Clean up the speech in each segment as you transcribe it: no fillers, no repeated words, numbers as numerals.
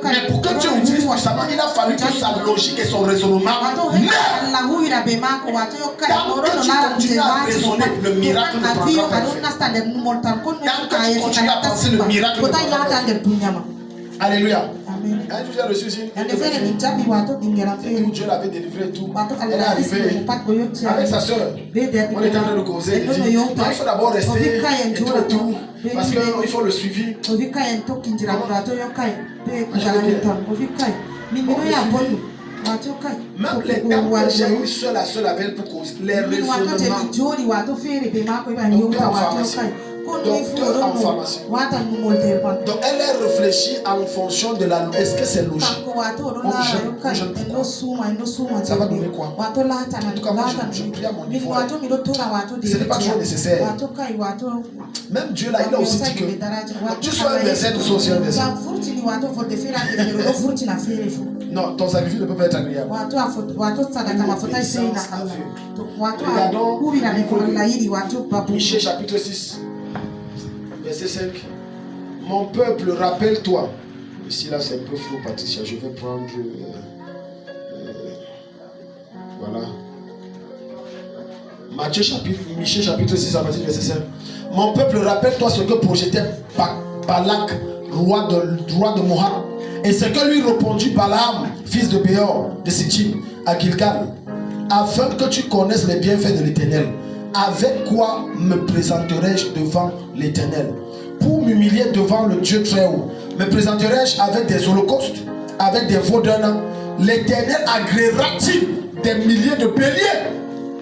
Mais pour que Dieu utilise puissamment, il a fallu que sa logique et son raisonnement meurent. Tant que tu continues à raisonner, le miracle ne prendra pas effet. Tant que tu continues à penser, le miracle ne prendra pas effet. Alléluia. Un jour j'ai reçu une et Dieu l'avait délivré et tout. Elle est arrivée avec sa soeur. On était en train de causer. Il dit, il faut d'abord rester et tout. Parce qu'il faut le suivi. Même les temps que j'ai eu seul à seul avec elle pour causer, les raisonnements. Docteur en pharmacie. Donc elle a réfléchi en fonction de la... Est-ce que c'est logique? Ça va donner quoi? En tout cas, moi je prie à mon niveau. Ce n'est pas toujours nécessaire. Même Dieu là, il a aussi dit que tu sois un verset, tu sois aussi un verset. Non, ton sacrifice ne peut pas être agréable. Regardons Michée chapitre 6. Verset 5. Mon peuple, rappelle-toi. Ici, là, c'est un peu flou, Patricia. Je vais prendre. Voilà. Michée, chapitre 6, verset 5. Mon peuple, rappelle-toi ce que projetait Balak, roi de Moab, et ce que lui répondit Balaam, fils de Béor, de Sittim, à Gilgal, afin que tu connaisses les bienfaits de l'Éternel. Avec quoi me présenterai-je devant l'Éternel? Pour m'humilier devant le Dieu très haut. Me présenterai-je avec des holocaustes, avec des veaux d'un an? L'Éternel agréera-t-il des milliers de béliers,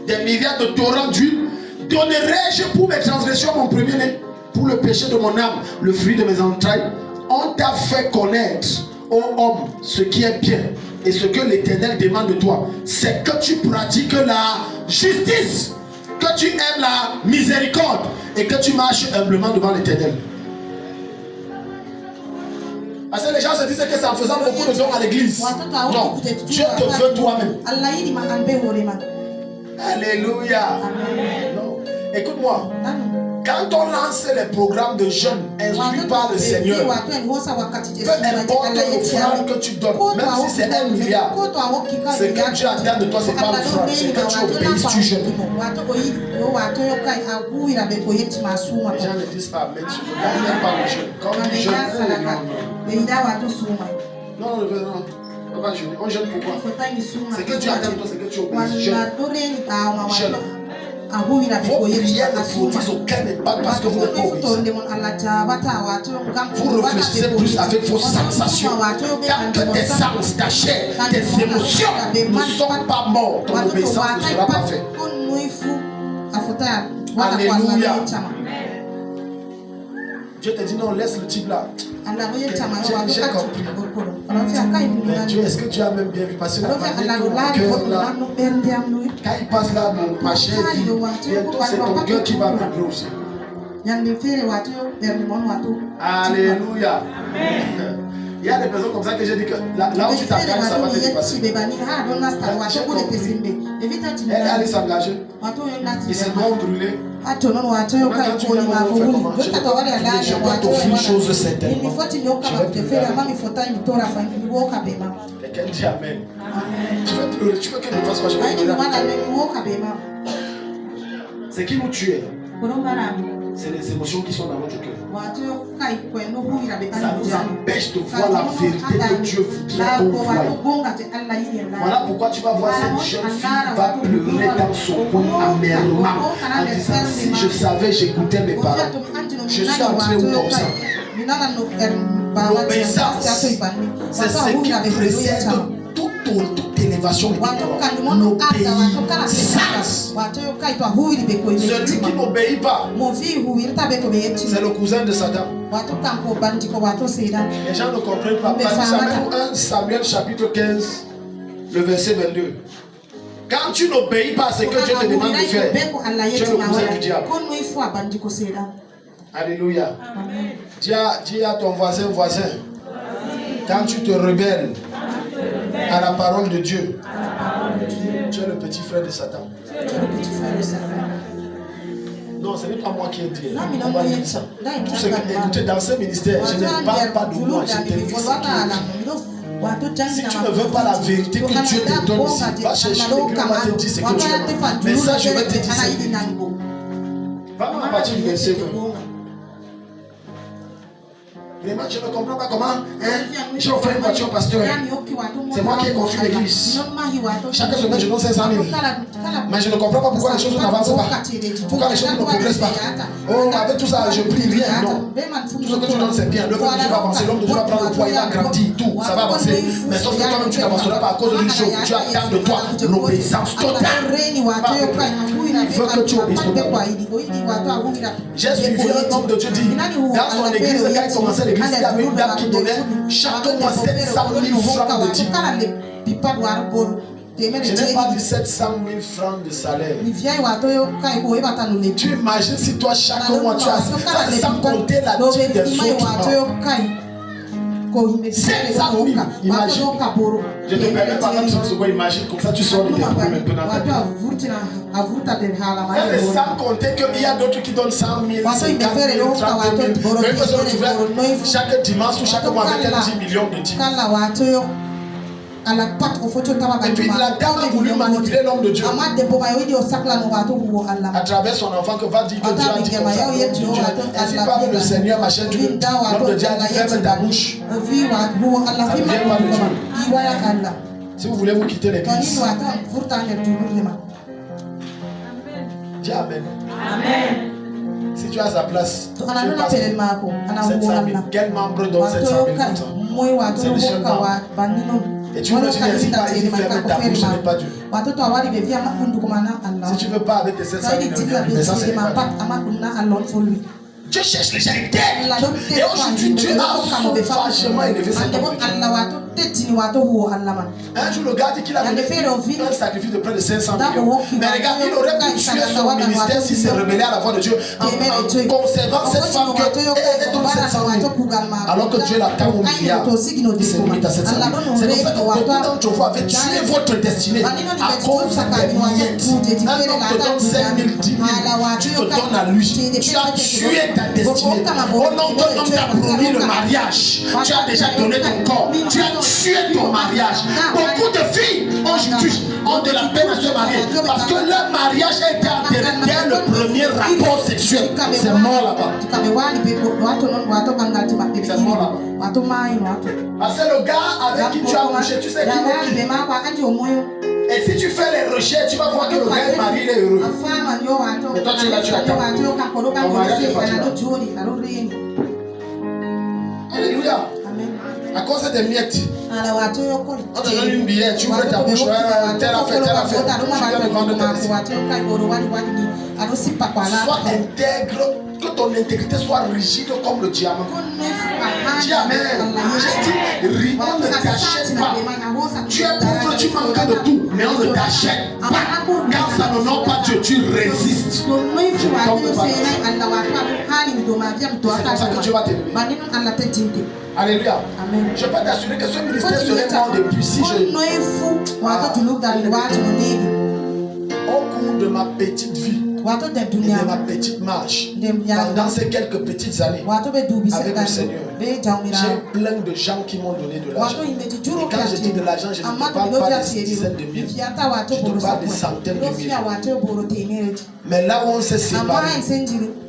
des milliards de torrents d'huile? Donnerai-je pour mes transgressions mon premier-né, pour le péché de mon âme, le fruit de mes entrailles? On t'a fait connaître, ô homme, ce qui est bien, et ce que l'Éternel demande de toi, c'est que tu pratiques la justice, que tu aimes la miséricorde et que tu marches humblement devant l'Éternel. Parce que les gens se disent que c'est en faisant beaucoup de gens à l'église. Non, Dieu te veut toi-même. Alléluia. Non. Écoute-moi. Quand on lance les programmes de jeunes instruits par le Seigneur, peu importe l'offrande que tu donnes, même si c'est 1 milliard, ce que Dieu attend de toi, c'est pas l'offrande, c'est que tu obéisses, tu jeûnes. Les gens ne disent pas, mais tu n'aimes pas le jeûne. Quand tu jeûnes, non, on va pas jeûner. On jeûne pourquoi? C'est que Dieu attend de toi, c'est que tu obéisses, jeûne. Vos prières ne produisent aucun impact parce que vous n'êtes pas obéissant. Vous réfléchissez plus avec vos sensations. Tant que tes sens, ta chair, tes émotions ne sont pas morts, ton obéissance ne sera pas faite. Alléluia. Dieu te dit non, laisse le type là. J'ai compris. Mais Dieu, est-ce que tu as même bien vu passer la manière de mon cœur là? Quand il passe là, ma chair vit. Bientôt c'est ton cœur qui va vibrer aussi. Alléluia. Il y a des personnes comme ça que j'ai dit que là où tu t'engages, ça va te dépasser. Elle allait s'engager. Et ses doigts ont brûlé. Je peux t'offrir une chose certainement. Quelqu'un dit Amen. Tu veux pleurer, tu veux qu'elle ne fasse pas. Ce qui nous tue, c'est les émotions qui sont dans notre cœur. Ça nous empêche de voir la vérité que Dieu voudrait qu'on voie. Voilà pourquoi tu vas voir cette jeune fille va pleurer dans son coin amèrement en disant si je savais, j'écoutais mes parents. Je suis entré où comme ça. L'obéissance, c'est ce qui précède toute élévation et l'obéissance. Celui qui n'obéit pas, c'est le cousin de Satan. Les gens ne comprennent pas. 1 Samuel chapitre 15, le verset 22. Quand tu n'obéis pas à ce que Dieu te demande de faire, tu es le cousin du diable. Alléluia. Dis à ton voisin, quand tu te rebelles à la parole de Dieu, tu es le petit frère de Satan. Non, ce n'est pas moi qui ai dit. On va dire ça. Tout ce que, écoutez, dans ce ministère, je ne parle pas de moi, je te dis ce qui est dit. Si tu ne veux pas la vérité que Dieu te donne ici, va chercher l'église, on va te dire ce que tu veux. Mais ça, je vais te dire. Va à partir du verset 20. Vraiment, je ne comprends pas comment j'ai offert une voiture au pasteur. C'est moi qui ai construit l'église. Chaque semaine, je donne 500 000. Mais je ne comprends pas pourquoi les choses n'avancent pas. Pourquoi les choses ne progressent pas. Oh, avec tout ça, je prie rien. Non. Tout ce que tu donnes, c'est bien. Le peuple de Dieu va avancer. L'homme de Dieu va prendre le poids, il va grandir. Tout, ça va avancer. Mais sauf que toi-même, tu n'avanceras pas à cause d'une chose. Tu attends de toi l'obéissance totale. Il veut que tu obéisses totalement. J'ai suivi un homme de Dieu dit, dans son église, quand il commençait l'église, il y avait une dame qui donnait chaque mois 700 000 francs de dîmes. Je n'ai pas dit 700 000 francs de salaire. Tu imagines si toi chaque mois tu as ça, sans compter la dîme des autres. 700 000, imagine. Je ne te permets pas 30 secondes, imagine, comme ça tu sors de tes problèmes maintenant. Ça c'est sans compter qu'il y a d'autres qui donnent 100 000, 50 000, 30 000. Mais il faut se retrouver chaque dimanche ou chaque mois avec 10 millions de dîmes. Et puis la dame a voulu manipuler l'homme de Dieu à travers son enfant que va dire que Dieu a dit comme ça. Ainsi parle le Seigneur, ma chère Dieu. L'homme de Dieu a dit ferme ta bouche. Ça ne vient pas de Dieu. Si vous voulez vous quitter l'église, dis Amen. Amen. Si tu as sa place, tu passes 700 000. Quel membre donne 700 000 comme ça? C'est le seul membre. Et tu me dis, n'hésite pas à dire ferme ta bouche, ce n'est pas Dieu. Si tu ne veux pas avec tes 700 000, mais ça, c'est pas Dieu. Dieu cherche les gens internes. Et aujourd'hui, Dieu a vachement élevé cet homme. Un jour, le gars dit qu'il a fait un sacrifice de près de 500 millions. Mais regarde, il aurait pu tuer son ministère s'il s'est rebellé à la voix de Dieu en conservant cette femme qu'elle donne 700 000. Alors que Dieu l'attend au milliard. Il s'est limité à 700 000. C'est pour ça que beaucoup d'entre vous avez tué votre destinée à cause des miettes. Un homme te donne 5 000, 10 000. Tu te donnes à lui. Tu as tué ta destinée. Au nom d'un homme t'a promis le mariage. Tu as déjà donné ton corps. Tu as tué ton mariage. Beaucoup de filles aujourd'hui ont de la peine à se marier parce que leur mariage a été enterré dès le premier rapport sexuel. C'est mort là-bas. C'est mort là-bas. Parce que le gars avec qui tu as couché, tu sais qu'il est qui. Et si tu fais les recherches, tu vas voir que le gars est marié, il est heureux. Mais toi tu es là, tu attends. Ton mariage est parti là. Alléluia. À cause des miettes. On te donne une billet, tu ouvres ta bouche, telle affaire, tu viens de vendre ta destinée. Sois intègre, que ton intégrité soit rigide comme le diamant. Dis Amen. J'ai dit, on ne t'achète pas. Tu es pauvre, tu manques de tout, mais on ne t'achète pas. Quand ça n'honore pas Dieu, tu résistes. C'est comme ça que Dieu va t'élever. Alléluia. Amen. Je peux t'assurer que ce ministère serait mort depuis si je... Au cours de ma petite vie et de ma petite marche, pendant ces quelques petites années avec le Seigneur, j'ai plein de gens qui m'ont donné de l'argent. Et quand je dis de l'argent, je ne te parle pas des dizaines de mille, je te parle des centaines de mille. Mais là où on s'est séparés,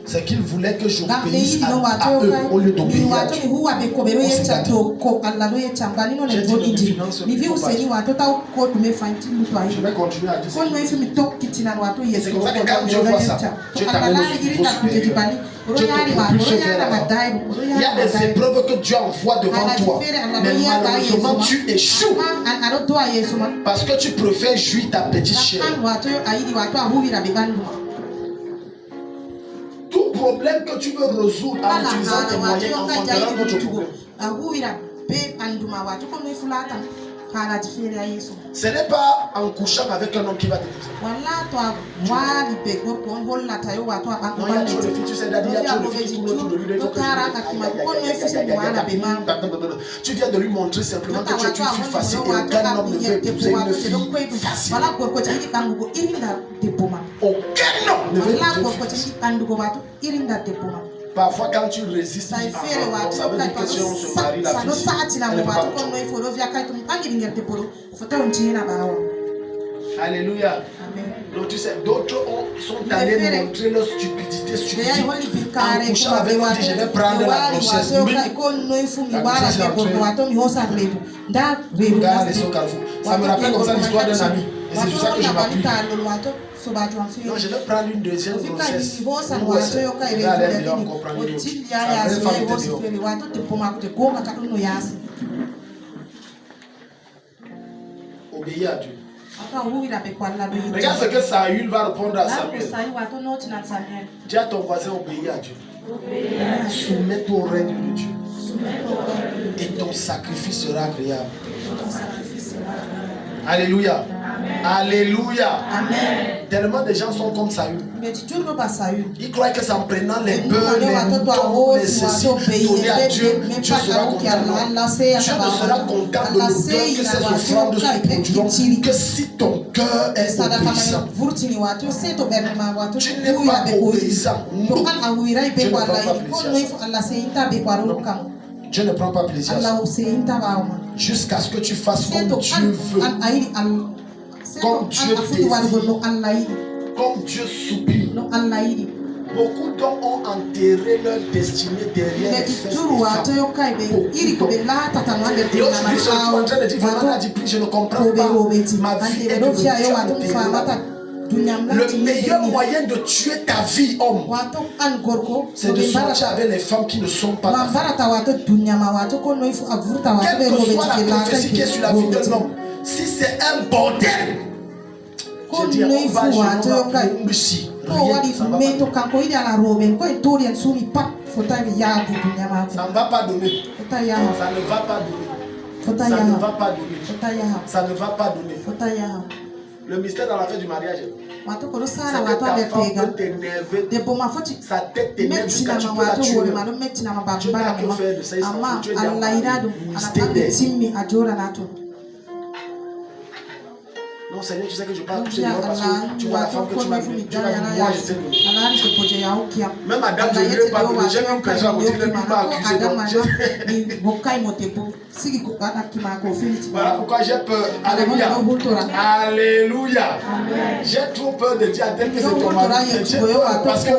c'est qu'ils voulaient que j'obéisse à eux au lieu d'obéir à Dieu. J'ai dit de finances, je vais continuer à dire ça. Et c'est comme ça que quand Dieu voit ça, Dieu t'amène au niveau supérieur. Dieu te propulse vers l'avant. Il y a des épreuves que Dieu envoie devant toi, mais malheureusement tu échoues parce que tu préfères jouir ta petite chair. Tout problème que tu veux résoudre en utilisant tes moyens enfanteront notre problème. Ce n'est pas en couchant avec un homme qui va te dire. Non, il y a trop de filles, tu sais, Daddy, il y a trop de filles qui tournent autour de lui. Il faut que tu viens de lui montrer simplement que tu es une fille facile et aucun homme ne veut épouser une fille facile. Aucun homme ne veut épouser une fille facile. Parfois, quand tu résistes, tu dis, ah, ça veut dire que si on se marie, la fille, elle ne peut pas. Alléluia. Donc tu sais, d'autres sont allés montrer leur stupidité en couchant avec moi, je vais prendre la grossesse. Regarde les sons Carrefour. Ça me rappelle comme ça l'histoire d'un ami. Et c'est sur ça que je m'appuie. Non, je vais prendre une deuxième grossesse. Allez, on comprend une autre. Sa vraie femme était dehors. Obéis à Dieu. Regarde ce que Saül va répondre à Samuel. Dis à ton voisin, obéis à Dieu. Soumets-toi au règne de Dieu. Et ton sacrifice sera agréable. Alléluia. Alléluia. Amen. Tellement de gens sont comme Saül. Ils croient que c'est en prenant les bœufs, les moutons, les ceci, donner à Dieu, Dieu sera content. Dieu ne sera content de l'odeur que ces offrandes se produiront que si ton cœur est obéissant. Tu n'es pas obéissant. Non. Dieu ne prend pas plaisir à ça. Jusqu'à ce que tu fasses comme Dieu veut. Comme Dieu désire, comme Dieu soupire. Beaucoup d'hommes ont enterré leur destinée derrière les fesses des femmes. Et aujourd'hui, ils sont en train de dire, vraiment, je ne comprends pas. Ma vie est devenue enterrée. Le meilleur moyen de tuer ta vie, homme, c'est de sortir avec les femmes qui ne sont pas ta femme. Quelle que soit la prophétie qui est sur la vie d'un homme, si c'est un bordel, je dis, on va ici. Ça ne va pas donner. Ça ne va pas donner. Ça ne va pas donner. Ça ne va pas donner. Le mystère dans l'affaire du mariage, c'est que ta femme peut t'énerver. Sa tête t'énerve jusqu'à tu peux la tuer. Tu n'as que faire de ça. Tu es non, Seigneur, tu sais que je parle toucher dehors parce que tu vois la femme que tu m'as donnée. Tu m'as dit, moi je t'ai donné. Même madame, je ne lui ai pas donné. J'ai une personne à côté de lui qui m'a accusé. Voilà pourquoi j'ai peur. Alléluia. Alléluia. J'ai trop peur de dire à tel que c'est ton mari. J'ai peur parce que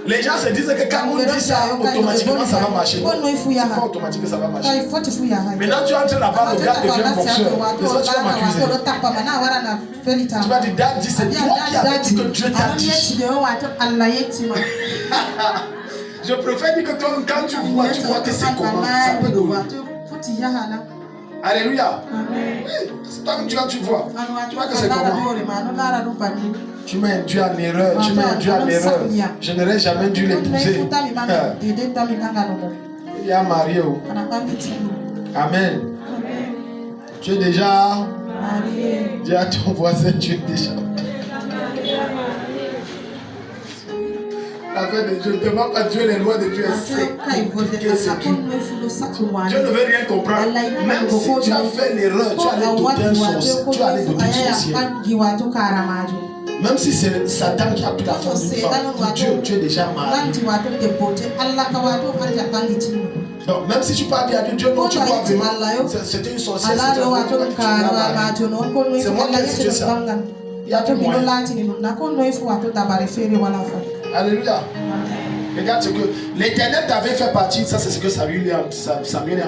les gens se disent que quand on dit ça, automatiquement ça va marcher. Non, c'est pas automatique que ça va marcher. Maintenant tu entres là-bas, le gars devient boxeur. Et ça, tu vas m'accuser. Tu vas dire, Dad dit, c'est toi qui avais dit que Dieu t'a dit. Je préfère dire que toi, quand tu vois que c'est comment, ça peut donner. Alléluia. C'est toi que tu vois. Tu vois que c'est comment. Tu m'as induit en erreur. Tu m'as induit en erreur. Je n'aurais jamais dû l'épouser. Il y a marié. Amen. Tu es déjà. Dis à ton voisin, tu es déjà. L'affaire de Dieu, ne demande pas Dieu les lois de Dieu. C'est compliqué, c'est tout. Dieu ne veut rien comprendre. Même si tu as fait l'erreur, tu allais doter un sorcier. Tu allais doter un sorcier. Même si c'est Satan qui a pris la forme d'une femme, pour Dieu, tu es déjà marié. Donc, même si tu parles à Dieu, Dieu non, tu vois venir. C'était une sorcière, c'était un peu. C'est moi qui ai dit ça. Il y a plus moyen. Alléluia. Regarde ce que l'Éternel t'avait fait partir. Ça, c'est ce que Samuel est en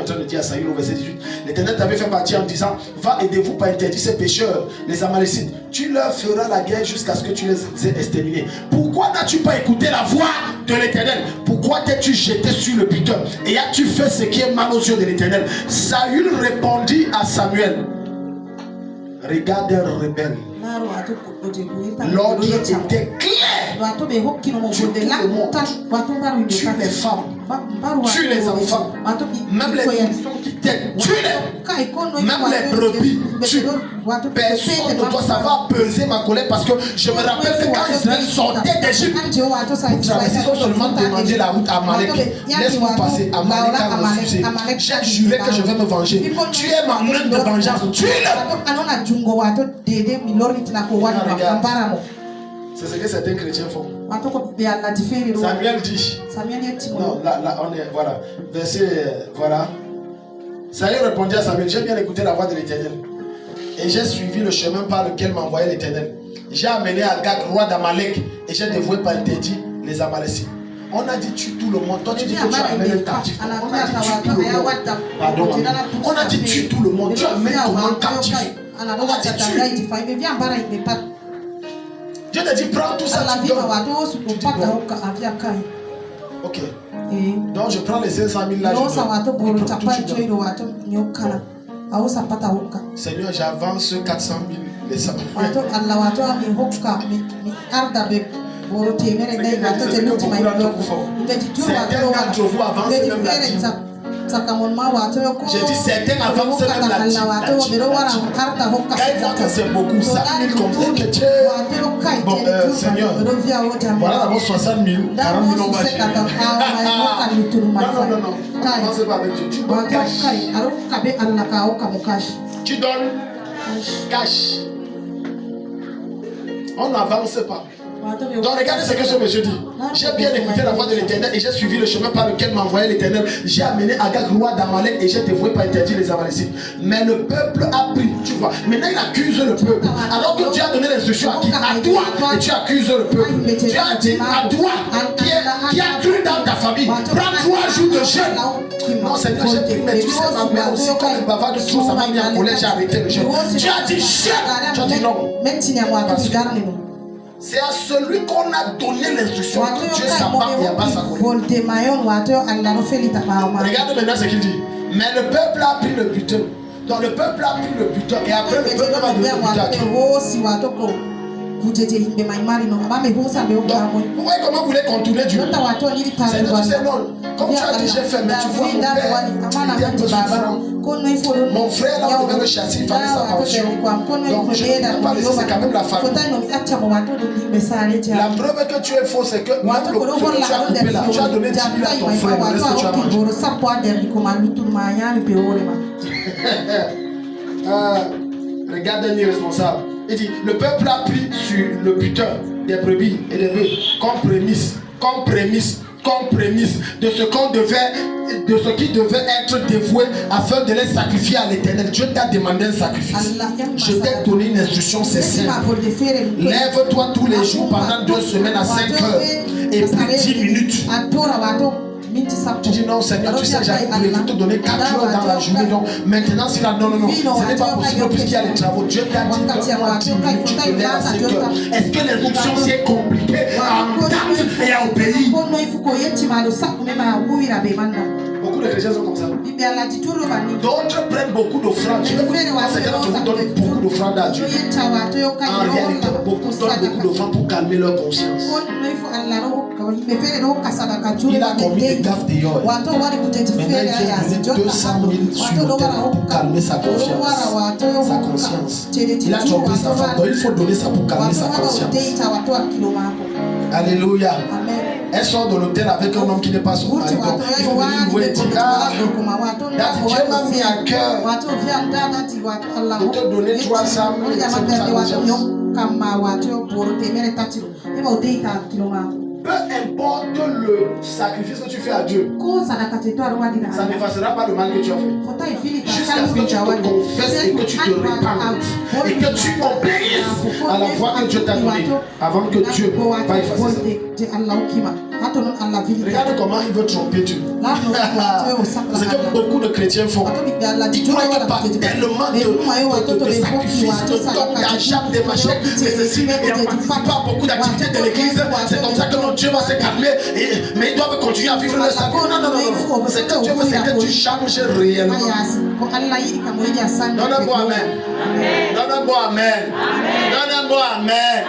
train de dire à Saül au verset 18. L'Éternel t'avait fait partir en disant, va, aidez-vous pas interdire ces pécheurs, les Amalécites. Tu leur feras la guerre jusqu'à ce que tu les aies exterminés. Pourquoi n'as-tu pas écouté la voix de l'Éternel? Pourquoi t'es-tu jeté sur le buteur? Et as-tu fait ce qui est mal aux yeux de l'Éternel? Saül répondit à Samuel, regarde un rebelle. L'ordre était clair. Tue les femmes, tue les enfants, même les enfants qui t'aident, tue-les, même les brebis, tue. Personne ne doit savoir peser ma colère parce que je me rappelle que quand Israël sortait d'Égypte, pour traverser, ils ont seulement demandé la route à Amalek. Laisse-moi passer. Amalek a refusé. J'ai juré que je vais me venger. Tu es ma main de vengeance, tue-le. C'est ce que certains chrétiens font. Samuel dit. Non, là, on est, voilà. Verset, voilà. Samuel répondit à Samuel, j'ai bien écouté la voix de l'Éternel. Et j'ai suivi le chemin par lequel m'a envoyé l'Éternel. J'ai amené Agag, roi d'Amalek, et j'ai dévoué par interdit les Amalécites. On a dit tue tout le monde. Toi tu dis que tu amènes un captif. On a dit tue tout le monde. Pardon. On a dit tue tout le monde. Tu amènes comment captif. On a dit tue. Dieu te dit prends tout ça, tu donnes. Ok. Donc je prends les 500 000 là. Seigneur, j'avance 400 000. Les 100 000. Certains d'entre vous avancent même la dîme. J'ai dit certains avancent même la dîme. Quand ils voient que c'est beaucoup, 5 000 comme ça, que tu es... Bon, Seigneur, voilà d'abord 60 000, 40 000 on va gérer. Non. Commencez pas avec Dieu. Tu donnes cash. Tu donnes cash. On n'avance pas. Donc regardez ce que ce monsieur dit. J'ai bien écouté la voix de l'Éternel et j'ai suivi le chemin par lequel m'a envoyé l'Éternel. J'ai amené Agag, roi d'Amalek, et j'ai dévoué par interdit les Amalécites. Mais le peuple a pris, tu vois. Maintenant il accuse le peuple. Alors que Dieu a donné l'instruction à qui? À toi. Et tu accuses le peuple. Dieu a dit à toi qui a cru dans ta famille. Prends 3 jours de jeûne. Non Seigneur, j'ai pris, mais tu sais ma mère aussi quand elle bavarde trop, ça m'a mis en colère, j'ai arrêté le jeûne. Dieu a dit jeûne. Tu as dit non. C'est à celui qu'on a donné l'instruction que Dieu s'abat et abat sa colère. Regarde maintenant ce qu'il dit. Mais le peuple a pris le butin. Donc le peuple a pris le butin. Et après le peuple va donner le butin. Vous voyez comment vous voulez contourner Dieu? Seigneur, tu sais non. Comme tu as dit, j'ai fait, mais tu vois mon père, il est un peu souffrant. Mon frère, là, on devait le chasser, il fallait sa pension. Donc je ne peux pas laisser, c'est quand même la famille. La preuve que tu es faux, c'est que même le coup que tu as coupé là, tu as donné 10 000 à ton frère, le reste que tu as mangé. Regarde un irresponsable. Il dit, le peuple a pris sur le butin des brebis et des bœufs comme prémisse de ce qui devait être dévoué afin de les sacrifier à l'Éternel. Dieu t'a demandé un sacrifice. Je t'ai donné une instruction, c'est simple. Lève-toi tous les jours pendant 2 semaines à 5 heures et plus 10 minutes. Tu dis non Seigneur, tu sais j'avais prévu te donner 4 heures dans la journée. Donc maintenant c'est là, non, ce n'est pas possible puisqu'il y a les travaux. Dieu t'a dit donne-moi 10 minutes, tu te lèves à 5 heures. Est-ce que l'instruction c'est compliqué à entendre et à obéir? Beaucoup de chrétiens sont comme ça. D'autres prennent beaucoup d'offrandes. Certains d'entre vous donnent beaucoup d'offrandes à Dieu. En réalité, beaucoup donnent beaucoup d'offrandes pour calmer leur conscience. Il a commis des gaffes dehors. Maintenant, il faut donner 200 000 sur le terrain pour calmer sa conscience. Il a trompé sa femme, donc il faut donner ça pour calmer sa conscience. Alléluia. Elle sort de l'hôtel avec un homme qui n'est pas son mari. Donc, il faut venir louer et dire, Dieu m'a mis à cœur de te donner 300 000. Peu importe le sacrifice que tu fais à Dieu, ça n'effacera pas le mal que tu as fait. Jusqu'à ce que tu te confesses et que tu te répandes et que tu obéisses à la voix que Dieu t'a donnée avant que Dieu va effacer ça. Regarde comment il veut tromper Dieu. C'est que beaucoup de chrétiens font. Ils croient que par tellement de sacrifices, de dons, d'argent, de machins, mais ceci, et on participe pas à beaucoup d'activités de l'église. C'est comme ça que notre Dieu va se calmer. Mais ils doivent continuer à vivre le sacrifice. Non. C'est que Dieu veut, c'est que tu changes réellement. Donne-moi amen. Donne-moi amen. Donne-moi amen.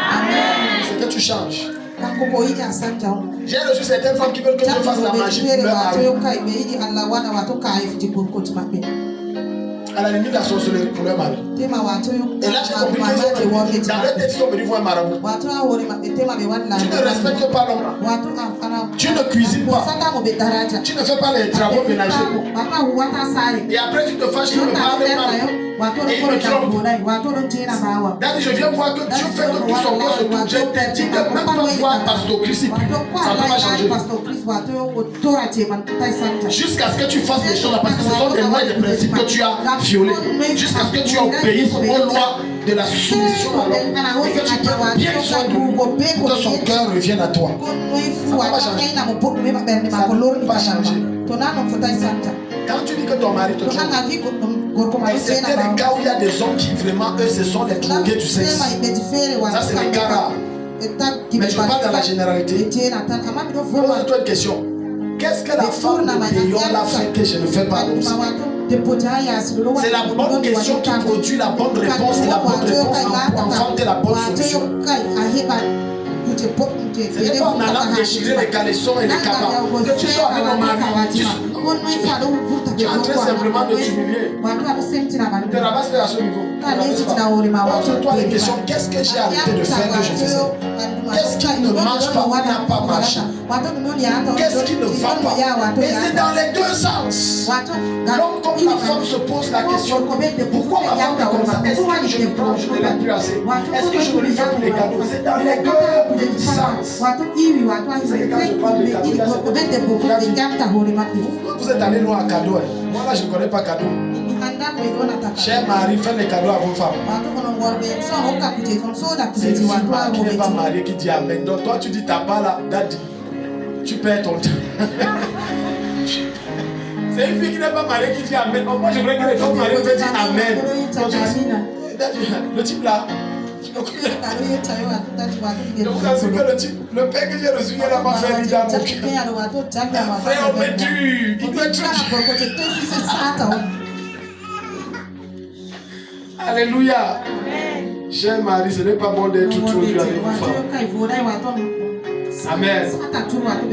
C'est que tu changes. J'ai reçu certaines femmes qui veulent que Dieu fasse la magie pour leur mari. À la limite, la sorcellerie pour leur mari. Et là, j'ai compris que dans leur tête, ils sont venus voir un marabout. Tu ne respectes pas l'homme. Tu ne cuisines pas. Tu ne fais pas les travaux ménagers. Et après, tu te fâches, tu me parles mal. Et il me trompe. Je viens voir que Dieu fait que tout son corps se trouve. Je te dis que même quand on voit Pasteur Christ, ça ne peut pas changer. Jusqu'à ce que tu fasses les choses, parce que ce sont des lois et des principes que tu as violés. Jusqu'à ce que tu obéisses aux lois de la soumission à l'homme. Et que tu prennes bien soin de lui pour que son cœur revienne à toi. Ça ne va pas changer. Ça ne peut pas changer. Quand tu dis que ton mari te trompe, et c'est des cas où il y a des hommes qui vraiment, eux, ce sont les drogués du sexe. Ça, c'est des cas rares. Mais je parle dans la généralité. Pose-toi une question. Qu'est-ce que la femme de Bélion l'a fait que je ne fais pas comme ça? C'est la bonne question qui produit la bonne réponse et la bonne réponse enfante la bonne solution. Ce n'est pas en allant déchirer les caleçons et les cabas que tu sors avec ton mari. Tu es en train simplement de t'humilier. Tu te ramasses à ce niveau. Pose-toi les questions. Qu'est-ce que j'ai arrêté de faire que je faisais? Qu'est-ce qui ne marche pas ou n'a pas marché? Qu'est-ce qui ne va pas? Et c'est dans les deux sens. L'homme comme la femme se pose la question. Pourquoi ma femme est comme ça? Est-ce que je ne prends, je ne l'aime plus assez? Est-ce que je ne lui fais plus les cadeaux? C'est dans les deux sens. C'est que quand je parle de cadeaux, vous êtes allé loin à cadeau. Moi là je ne connais pas cadeau. Cher mari, fais les cadeaux à vos femmes. C'est une femme qui n'est pas mariée qui dit amen. Donc toi tu dis t'as pas là, daddy. Tu perds ton temps. C'est une fille qui n'est pas mariée qui dit amen. Moi je voudrais que les femmes mariées te disent amen. Le type là. Je vous assure que le type, le père que j'ai reçu, il n'a pas fait l'idée à mon cœur. Frère, mais tu, il doit être. Alléluia. Cher Marie, ce n'est pas bon d'être trop dur avec vos femmes. Amen.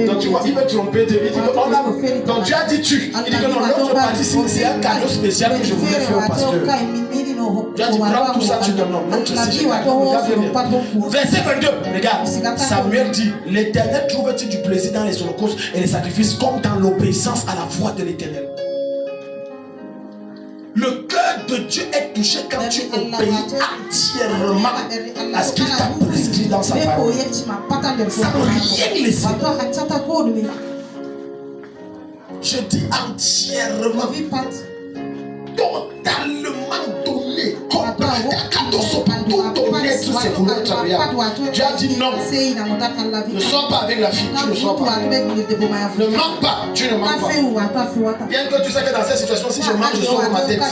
Donc tu vois, il veut tromper, il dit que donc Dieu a dit tu. Il dit que non, l'autre partie, c'est un cadeau spécial que je voulais faire au pasteur. Dieu a dit prends tout ça, tu donnes. L'autre c'est verset 22, regarde. Samuel dit, l'Éternel trouve-t-il du plaisir dans les holocaustes et les sacrifices comme dans l'obéissance à la voix de l'Éternel? Le cœur de Dieu est touché quand tu obéis entièrement à ce qu'il t'a prescrit dans sa parole. Sans rien laisser. Je dis entièrement. Totalement donné. Dieu a dit non. Ne sors pas avec la fille, tu ne sors pas. Ne manque pas, tu ne manques pas. Bien que tu sais que dans cette situation, si je manque, je sauve ma tête.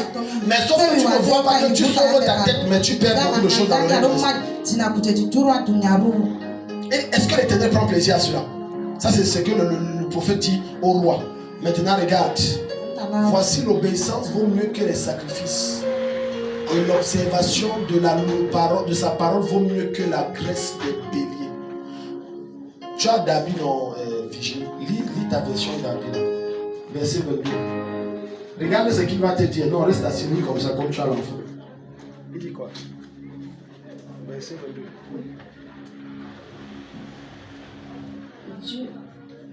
Mais sauf que tu ne vois pas que tu sauves ta tête, mais tu perds beaucoup de choses dans le monde. Est-ce que l'Éternel prend plaisir à cela? Ça, c'est ce que le prophète dit au roi. Maintenant, regarde. Voici l'obéissance vaut mieux que les sacrifices. Et l'observation de sa parole vaut mieux que la graisse des béliers. Tu as David en Vigile. Lis ta version David. Verset 22. Regarde ce qu'il va te dire. Non, reste assis comme ça, comme tu as l'enfant. Il dit quoi? Verset 22.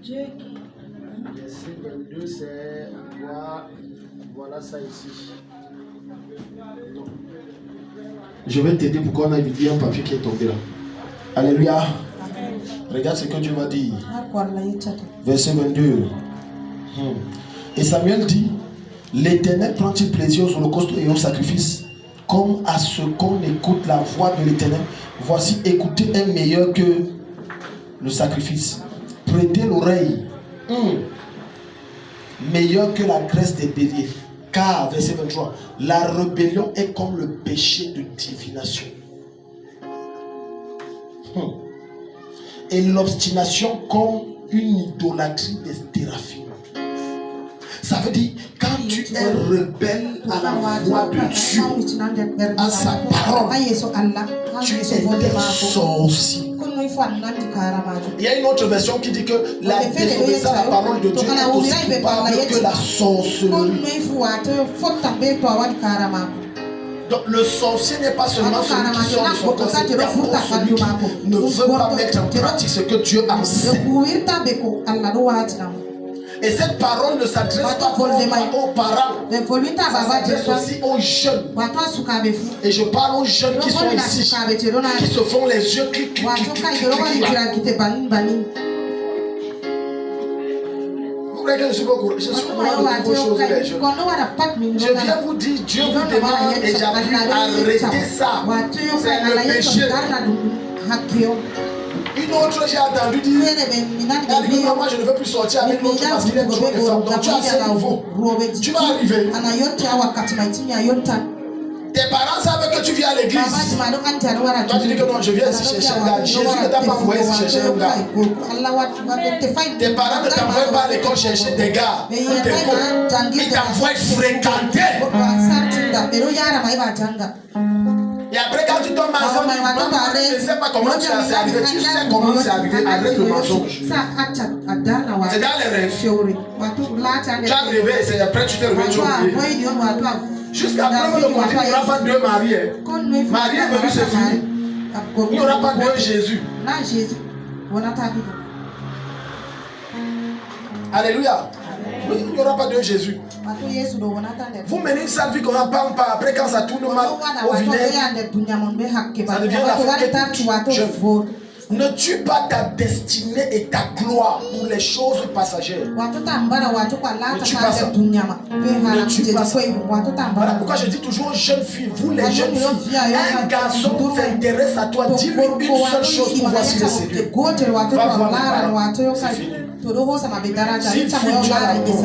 Dieu qui... Verset 22, c'est... Voilà ça ici. Non. Je vais t'aider pour qu'on aille lire un papier qui est tombé là. Alléluia. Amen. Regarde ce que Dieu va dire. Verset 22. Et Samuel dit, l'Éternel prend-il plaisir aux holocaustes et aux sacrifices comme à ce qu'on écoute la voix de l'Éternel? Voici, écouter est meilleur que le sacrifice. Prêtez l'oreille. Meilleur que la graisse des béliers. Car, verset 23, la rébellion est comme le péché de divination. Et l'obstination comme une idolâtrie des théraphines. Ça veut dire, quand tu es rebelle à la voix de Dieu, à sa parole, tu es un sorcier. Il y a une autre version qui dit que la désobéissance à la parole de Dieu est aussi coupable que la sorcellerie. Donc le sorcier n'est pas seulement celui qui sort de son corps, c'est d'abord celui qui ne veut pas mettre en pratique ce que Dieu enseigne. Et cette parole ne s'adresse pas aux parents, ça s'adresse aussi aux jeunes. Et je parle aux jeunes qui sont ici, qui se font les yeux clic. Vous voulez que je suis beaucoup de choses les jeunes. Je viens vous dire, Dieu vous demande et j'appuie à arrêter ça. C'est le péché. Une autre, j'ai entendu dire, moi je ne veux plus sortir avec l'autre parce qu'il est trop de femmes. Donc tu as assez nouveau. Tu vas arriver. Tes parents savent que tu viens à l'église. Toi tu dis que non, je viens ici chercher un gars. Jésus ne t'a pas envoyé ici chercher un gars. Tes parents ne t'envoient pas à l'école chercher des gars ou des cours. Ils t'envoient fréquenter. Et après quand tu tombes ensemble, tu ne sais pas comment tu es arrivé. Tu sais comment c'est arrivé. Arrête le mensonge. C'est dans les rêves. Tu as rêvé et après tu t'es réveillé, tu as oublié. Jusqu'à preuve de contraire, il n'y aura pas deux mariés. Marie est venue se finir. Il n'y aura pas deux Jésus. Alléluia. Oui, il n'y aura pas deux Jésus. Vous menez une sale vie qu'on n'a pas après quand ça tourne mal au vinaigre, ça devient la fête. Ne tue pas ta destinée et ta gloire pour les choses passagères. Ne tue pas ça. Ne tue pas ça. Voilà pourquoi je dis toujours aux jeunes filles, vous les jeunes filles, un garçon s'intéresse à toi, dis-lui une seule chose pour voir si le séduit. Va voir les parents. C'est fini. Si tu as la réponse.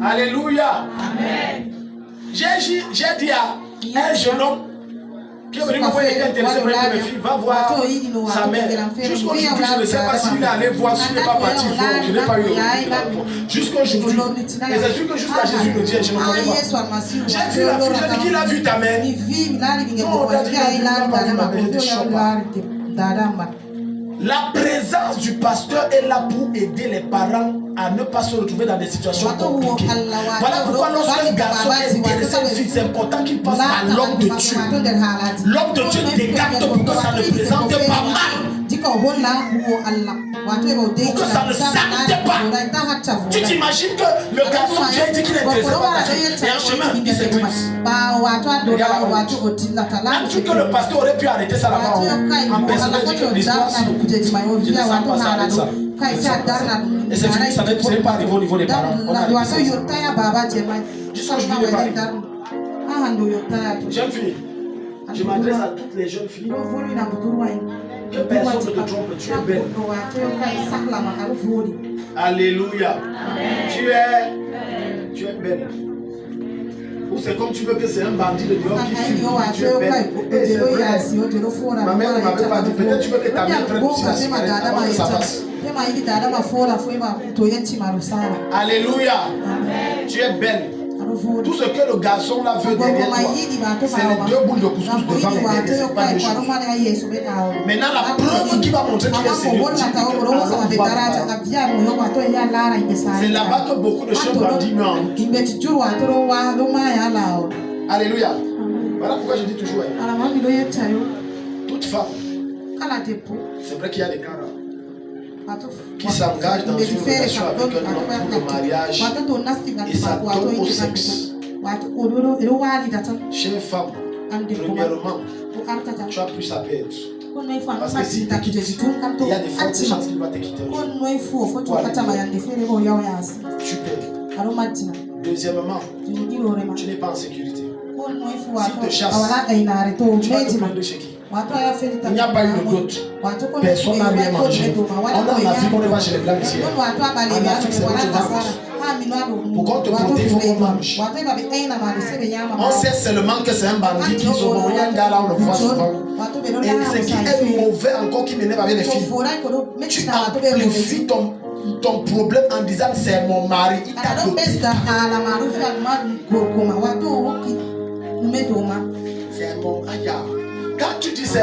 Alléluia. J'ai dit à un jeune homme qui est venu me voir et qui est intéressé pour mes filles, va voir sa mère. Jusqu'aujourd'hui, je ne sais pas s'il est allé voir, s'il n'est pas parti voir, je n'ai pas eu le jusqu'aujourd'hui. Et c'est sûr que jusqu'à Jésus le dit, je ne connais pas. J'ai vu la fille, j'ai dit qu'il a vu ta mère. Non, on t'a dit qu'il n'a pas vu ma mère, j'étais choqué. La présence du pasteur est là pour aider les parents à ne pas se retrouver dans des situations compliquées. Voilà pourquoi lorsqu'un garçon est intéressé une fille, c'est important qu'il pense à l'homme de Dieu. L'homme de Dieu décapte pour que ça ne présente pas mal. Pour que ça ne s'arrête pas. Tu t'imagines que le garçon Dieu dit qu'il est intéressé par ta fille et en chemin il s'éclipse. Même que le pasteur aurait pu arrêter ça là-bas en personne, dit que l'histoire je ne sens pas ça avec ça. Et c'est fini, ça n'est pas arrivé au niveau des parents. On a arrêté ça. Jusqu'aujourd'hui, il n'est pas arrivé. Jeune fille, je m'adresse à toutes les jeunes filles. Que personne ne te trompe, tu es belle. Alléluia. Tu es belle. Ou c'est comme tu veux que c'est un bandit de dehors qui fume. Tu es belle. Et c'est vrai. Ma mère ne m'avait pas dit. Peut-être tu veux que ta mère prenne aussi la cigarette avant que ça passe. Alléluia. Tu es belle. Tout ce que le garçon là veut derrière toi, c'est les deux boules de couscous devant les derrière, c'est pas des choses. Maintenant, la preuve qui va montrer qu'il est sérieux, c'est là-bas que beaucoup de choses bandits meurent. Alléluia. Voilà pourquoi je dis toujours, toute femme, c'est vrai qu'il y a des cas là, qui s'engage dans une relation avec un homme pour le mariage et ça tombe au sexe. Chère femme, premièrement, tu as plus à perdre. Parce que si tu quittes, il y a des fortes chances qu'il va te quitter. Tu perds. Deuxièmement, tu n'es pas en sécurité. S'il te chasse, tu vas te plaindre chez qui? Il n'y a pas eu de doute. Personne n'a rien mangé. On a en Afrique, on ne va chez les blancs ici. En Afrique, c'est autre chose. Pour qu'on te protège, il faut qu'on mange. On sait seulement que c'est un bandit qui se voit. Il y a un gars là, on le voit souvent. Et ce qui est mauvais encore, qui m'énerve avec les filles, tu amplifies ton problème en disant c'est mon mari. Il t'a doté. C'est mon aïe. Quand tu dis ça,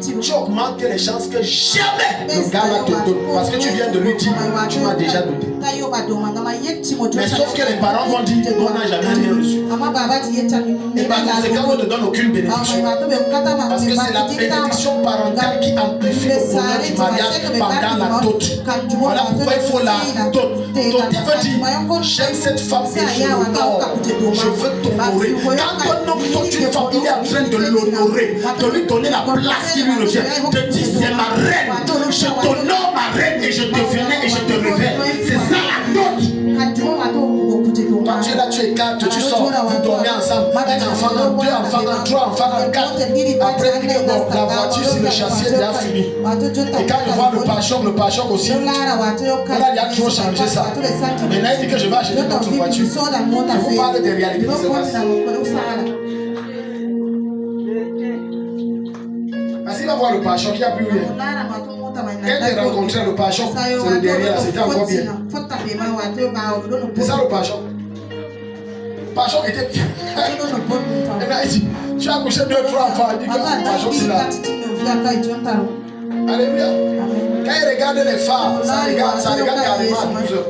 tu augmentes les chances que jamais le gars va te donner. Parce que tu viens de lui dire, tu m'as déjà donné. Mais sauf que les parents vont dire on n'a jamais rien reçu. Et par conséquent, on ne te donne aucune bénédiction. Parce que c'est la bénédiction parentale qui amplifie le bonheur du mariage pendant la dot. Voilà pourquoi il faut la dot. Doter veut dire j'aime cette femme et je l'honore. Je veux t'honorer. Quand un homme dote une femme, il est en train de l'honorer, de lui donner la place qui lui revient. De dire c'est ma reine. Je t'honore ma reine et je te vénère et je te révère. C'est ça la dot. Quand tu es là, tu écartes, tu sors, vous dormez ensemble. Un enfant, deux enfants, trois enfants, quatre. Après, la voiture, si le châssis est déjà fini. Et quand je vois le pare-choc aussi, on a déjà trop changé ça. Maintenant, il dit que je vais acheter notre voiture. Je vous parle des réalités qui se passent. Parce qu'il va voir le pare-choc, il n'y a plus rien. Quand tu as rencontré le pare-choc, c'est le derrière, c'était encore bien. C'est ça le pare-choc. Le pare-choc était bien. Et là, il dit, tu as couché 2-3 enfants, il dit que le pare-choc c'est là. Alléluia. Quand il regarde les phares, ça regarde carrément à 12 heures.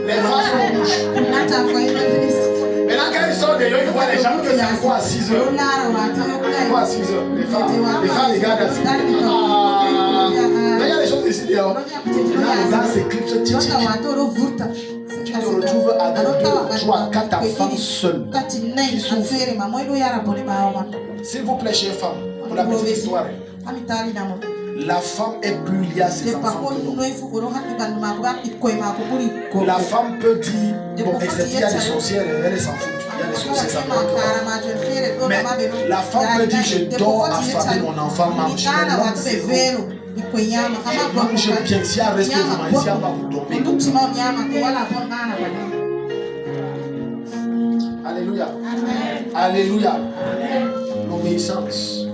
Les phares sont rouges. Maintenant, quand ils sortent de là, ils voient les gens que c'est encore à 6 heures. Encore à 6 heures. Les phares regardent à 6 heures. Là, il y a des choses ici dehors. Là, le gars s'éclipse. Tu te retrouves avec 2, 3, 4 enfants seuls qui souffrent. S'il vous plaît, chère femme, pour la petite histoire, la femme est plus liée à ses enfants. La femme peut dire, bon, excepté il y a des sorcières, elle s'en fout. Il y a des sorcières, ça peut. Mais la femme peut dire, je dors affamé, mon enfant mange. Mange bien, si elle reste devant, si elle va vous dormir. Alléluia. Alléluia. L'obéissance.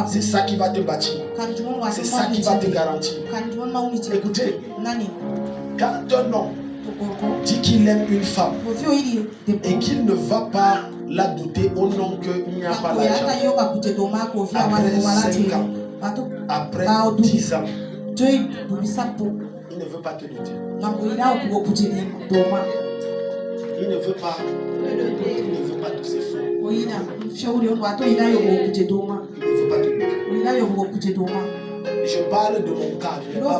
C'est ça qui va te bâtir. C'est ça qui va te garantir. Écoutez, quand un homme dit qu'il aime une femme et qu'il ne va pas la doter au nom qu'il n'y a pas l'argent, après 5 ans, après 10 ans, il ne veut pas te doter. Il ne veut pas tous ses fonds. Il ne veut pas te doter. Je parle de mon cas. Je ne vais pas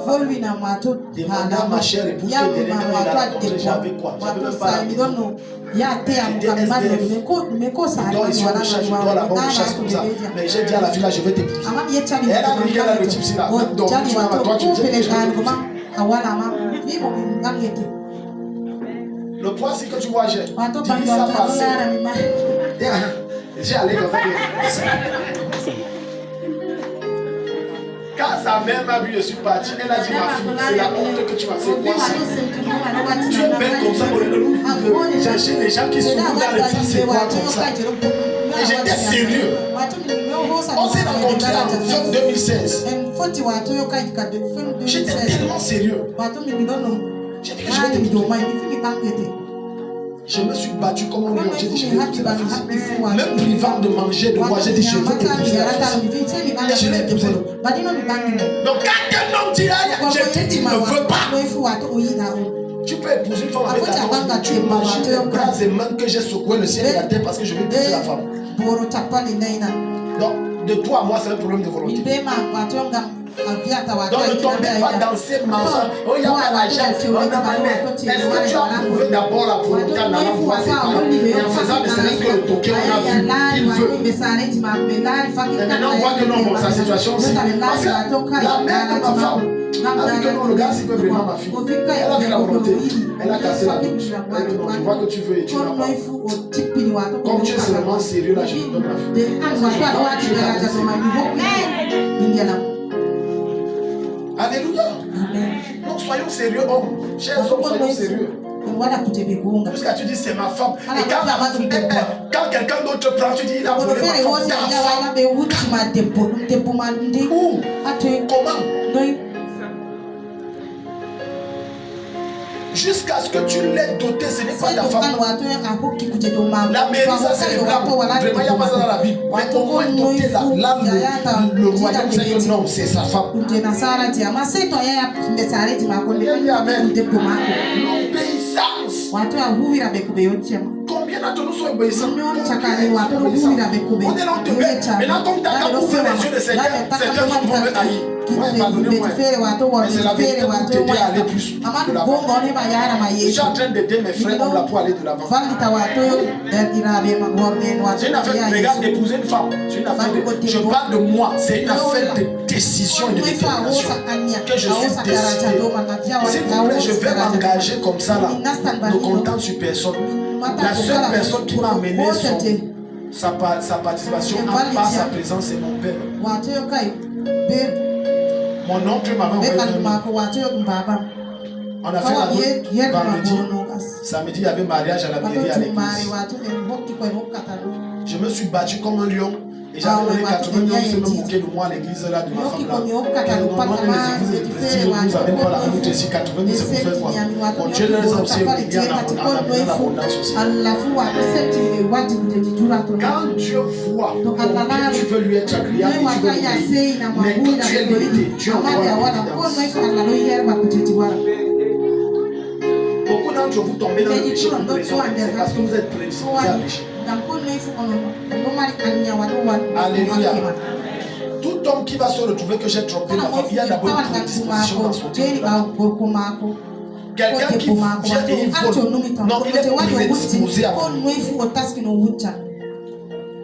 demander à ma chère épouse que dernièrement il a rencontré, j'avais quoi? J'avais même pas la maison. J'étais SDF. Je dors ici, on me chasse, je dors là-bas, on me chasse comme ça. Mais j'ai dit à la fille là, je vais t'épouser. Elle a dit qu'elle a le type là. Même dormir, tu vas à toi, tu me dis que je vais t'épouser. Le poids, c'est que tu vois, j'ai dit ça passer. J'ai allé comme ça. Quand sa mère m'a vu, je suis parti. Elle a dit, ma fille, c'est la honte que tu m'as fait. Quoi ça? Tu es belle comme ça, au lieu de chercher les gens qui sont dans le film, c'est quoi comme ça? Et j'étais sérieux. On s'est rencontrés en fin 2016. J'étais tellement sérieux. J'ai dit que je vais t'épouser. Je me suis battu comme un lion. J'ai dit, je vais épouser la fille. Même privant de manger, de boire, j'ai dit, je vais épouser la fille. Et je l'ai épousée. Donc, quand un homme dit, je te dis, il ne veut pas. Tu peux épouser une femme avec un homme. Tu imagines les bras et mains que j'ai secoué le ciel et la terre parce que je vais épouser la femme. Donc, de toi à moi, c'est un problème de volonté. Donc ne tombez pas dans ces mensonges. Oh, il n'y a pas l'argent. Est-ce que tu as prouvé d'abord la volonté en allant voir ses parents et en faisant de céleste que le toqué, on a vu qu'il veut. Et maintenant on voit que non, sa situation aussi. Parce que la mère de ma femme a vu que non, le gars, c'est vraiment ma fille. Elle a vu la volonté. Elle a cassé la doute. Elle a dit non, je vois que tu veux et tu n'as pas. Comme tu es seulement sérieux, là, je te donne la fille. Alléluia. Donc soyons sérieux, hommes. Chers hommes, soyons sérieux. Jusqu'à tu dis c'est ma femme. Et quand quelqu'un d'autre prend, tu dis il a volé ma femme. Où? Comment? jusqu'à ce que tu l'aies doté, ce n'est pas ta femme. La mairie, ça c'est les blancs. Vraiment, il n'y a pas ça dans la Bible. Mais au moins doter là, le royaume, c'est que non, c'est sa femme. Amen. L'obéissance. Combien d'entre nous sont obéissants? On est là, on te met. Maintenant, comme tu as ouvert les yeux de Seigneur, certains vont me haïr. Ouais, pardonnez-moi. Mais c'est la vérité pour t'aider à aller plus de l'avant. Je suis en train d'aider mes frères comme là pour aller de l'avant. C'est une affaire, regarde, d'épouser une femme. C'est une affaire de, je parle de moi. C'est une affaire de décision et de détermination que je suis décidé. S'il vous plaît, je vais m'engager comme ça là, ne comptant sur personne. La seule personne qui m'a amené sa participation à part sa présence, c'est mon père. Mon oncle m'avait envoyé on a fait la route vendredi. Samedi, il y avait mariage à la mairie à l'église. Je me suis battu comme un lion. Et j'avais donné 80 millions, se me moquer de moi à l'église là de ma femme là. Normalement, les églises de prestige, vous n'avez pas la route ici, 80 000, c'est pour faire quoi? Mon Dieu les a aussi obéis en abondance aussi. Quand Dieu voit que tu veux lui être agréable, tu veux l'obéir, mais quand tu es limité, Dieu envoie la providence. Beaucoup d'entre vous tombez dans le péché pour une raison, c'est parce que vous êtes prédisposés à pécher. Alléluia. Tout homme qui va se retrouver que j'ai trompé ma femme, il y a d'abord une prédisposition dans son cœur. Quelqu'un qui vient et il vole, non, il est prédisposé à voler.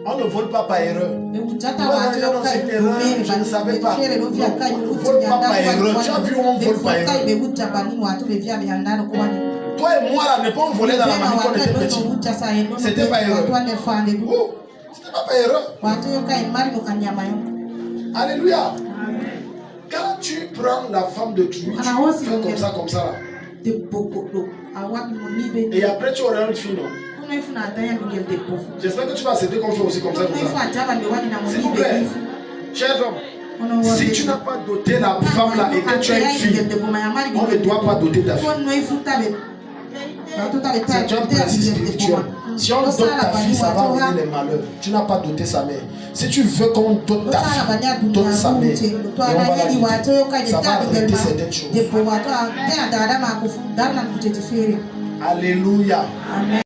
On ne vole pas par erreur. C'est une erreur, je ne savais pas. Non, on ne vole pas par erreur. Tu as vu où on vole par erreur? Toi et moi là, ne pas voler dans la famille quand on était petit. C'était pas erreur. C'était pas par erreur. Alléluia. Quand tu prends la femme de Dieu, tu fais comme ça là. Et après tu auras une fille, non? J'espère que tu vas accepter qu'on fait aussi comme ça. S'il vous plaît, cher homme, si tu n'as pas doté la femme là et que tu as une fille, on ne doit pas doter ta fille. C'est un principe spirituel. Si on dote ta fille, ça va amener les malheurs. Tu n'as pas doté sa mère. Si tu veux qu'on dote ta fille, dote sa mère. Et on va la doter. Ça va arrêter certaines choses. Alléluia. Amen.